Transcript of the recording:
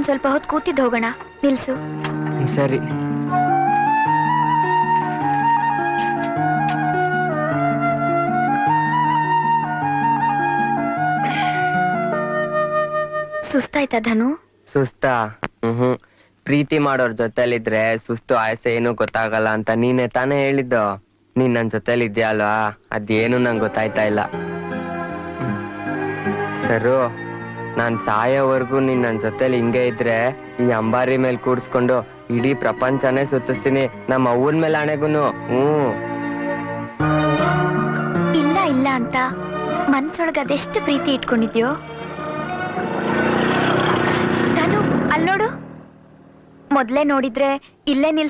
ಇನ್ನೊಂದ್ ಸ್ವಲ್ಪ ಹೊತ್ತು ಕೂತಿದ್ದು ಹೋಗೋಣ. ನಿಲ್ಸು. ಸರಿ. ಸುಸ್ತಾಯ್ತಾ ಧನು? ಸುಸ್ತಾ? ಪ್ರೀತಿ ಮಾಡೋರ್ ಜೊತೆಲಿದ್ರೆ ಸುಸ್ತು ಆಯಸೆ ಏನು ಗೊತ್ತಾಗಲ್ಲ ಅಂತ ನೀನೆ ತಾನೇ ಹೇಳಿದ್ದು. ನೀನ್ ನನ್ ಜೊತೆಲಿ ಇದ್ಯಾ ಅಲ್ವಾ, ಅದೇನು ನಂಗೆ ಗೊತ್ತಾಯ್ತಾ ಇಲ್ಲ. ಸರು, ನಾನ್ ಸಾಯೋವರೆಗೂ ನೀನ್ ನನ್ ಜೊತೆಲಿ ಹಿಂಗೆ ಇದ್ರೆ ಈ ಅಂಬಾರಿ ಮೇಲ್ ಕೂಡ್ಸ್ಕೊಂಡು ಇಡೀ ಪ್ರಪಂಚನೇ ಸುತ್ತಿಸ್ತೀನಿ, ನಮ್ಮ ಅವ್ವನ್ ಮೇಲೆ ಆಣೆಗುನು. ಇಲ್ಲ ಇಲ್ಲ ಅಂತ ಮನ್ಸೊಳಗ ಅದೆಷ್ಟು ಪ್ರೀತಿ ಇಟ್ಕೊಂಡಿದ್ಯೋ. ಧನು, ಅಲ್ಲೋಡು. ಮೊದ್ಲೇ ನೋಡಿದ್ರೆ ಇಲ್ಲೇ ನಿಲ್ಸಿ